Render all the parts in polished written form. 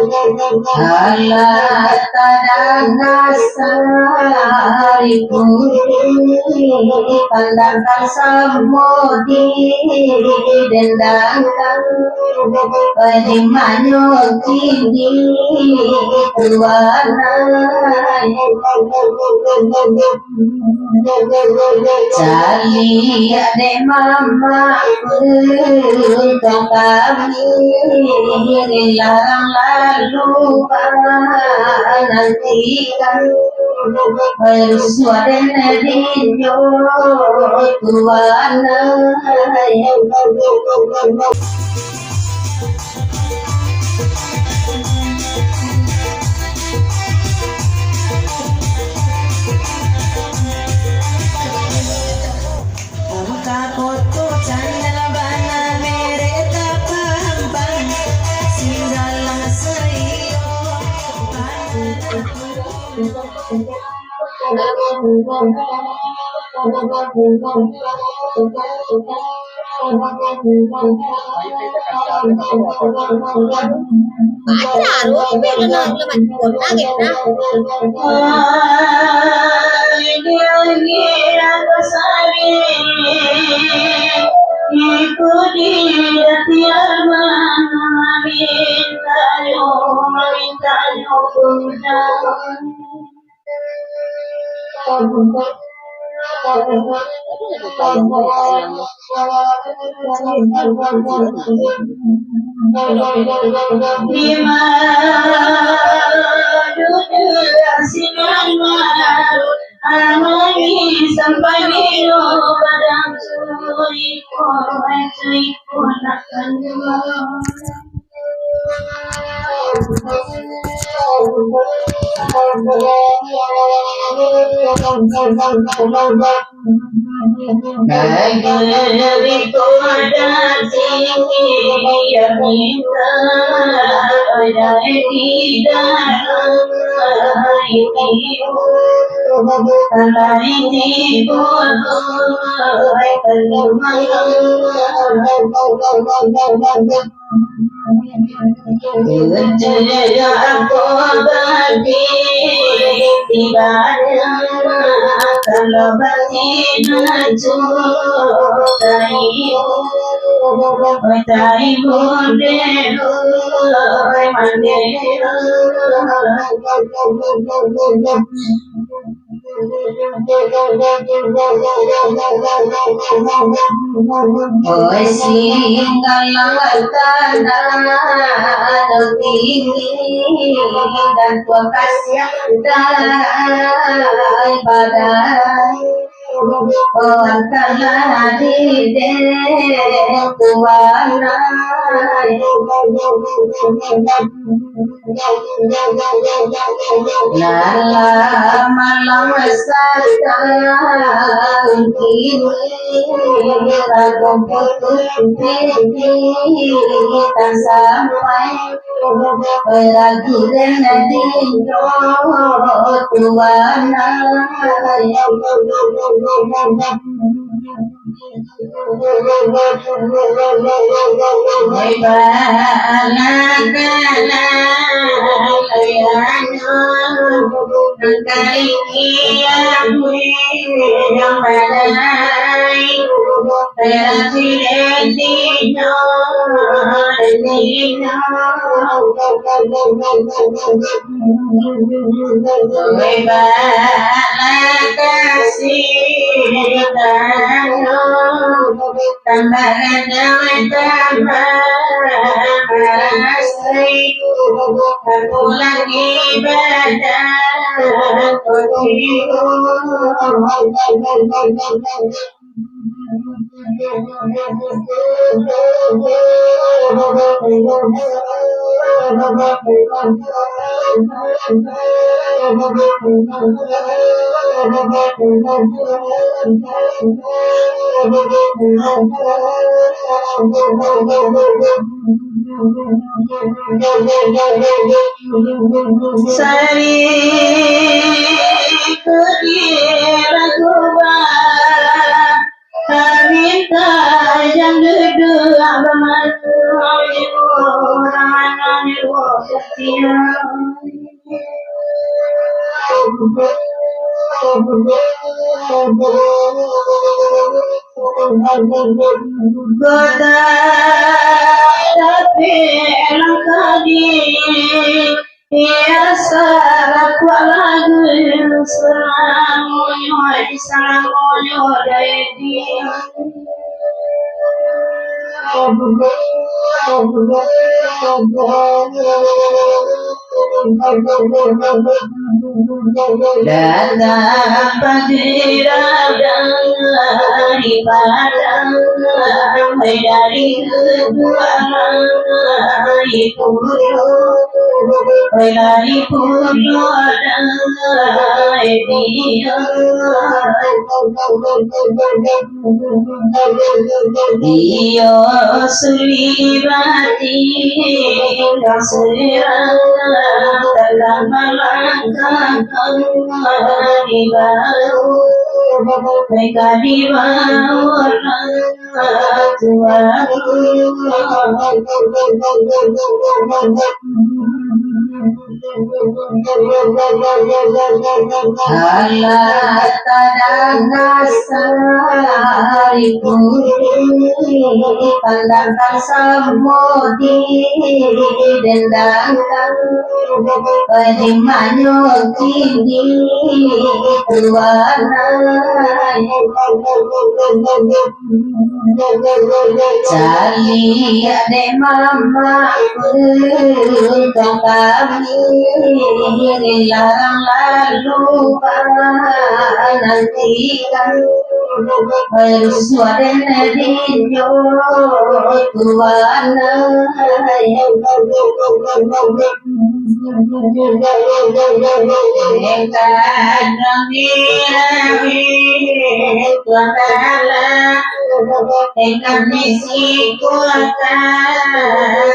Allah tadang pandangkan samudi dendangkan padimanyo kini tuana cali ade mama untuk kami larang lalu nantikan bersuara dinyo tuana dan tua kasih badai Karena di tuana Nala malam sekarang kini Ragu putus kita sampai Lagi dan dinyo tuana Sari kedira Minta yang kedua bermatu Goda tapi langkadi ya sarakwa lagu selamonyo dedi datang pagi dari padang dari dari dia sulibati kasirah dalam melangkahkan di baru mereka di bawah Tuhan Allah tadang pandangkan samudi dendangkan padimanyo kini tuana cari ade mama untuk kami dilarang lalu nantikan bersuara dinyo tuana dengan misi kuasa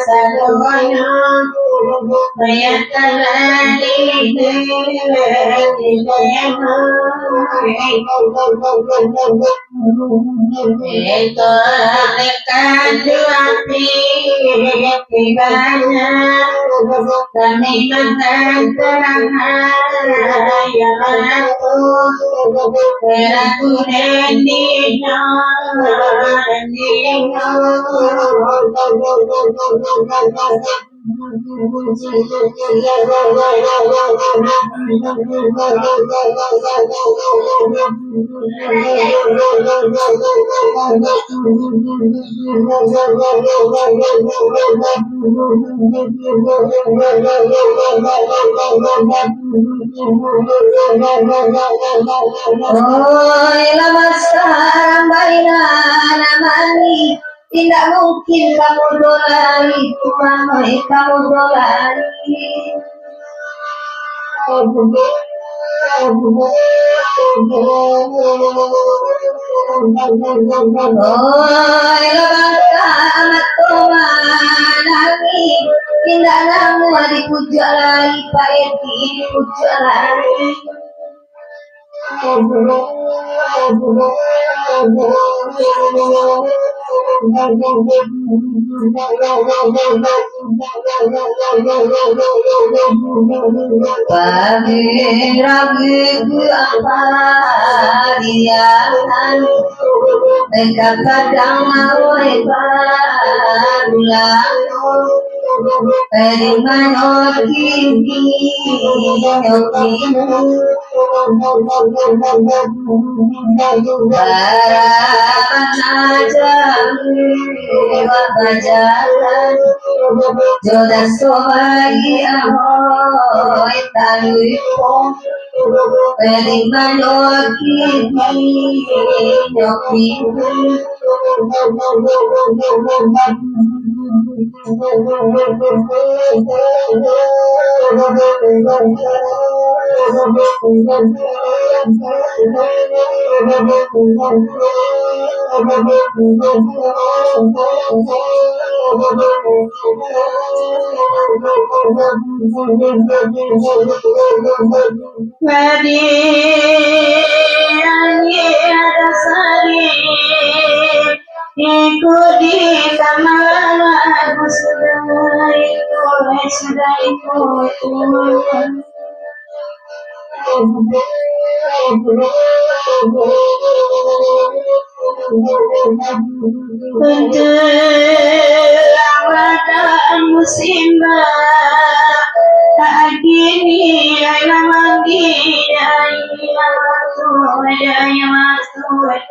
semuanya bayangkanlah itu dekat hati ibadahnya kami menantang yang aku peraku dendinya lama sekarang bainan amani tidak mungkin kamu dolari kumamai kamu dolari amat tomanami tidak namu dipuja lagi Pak Edi dipuja lagi Pagi-pagi apa dia dekat kadang mau bulan Perimano kini jalan jodoh sobagi ahoy taluipong perimano kini ikuti sama lagu sedang Awatan musibah tak kini ayam lagi ayam masuk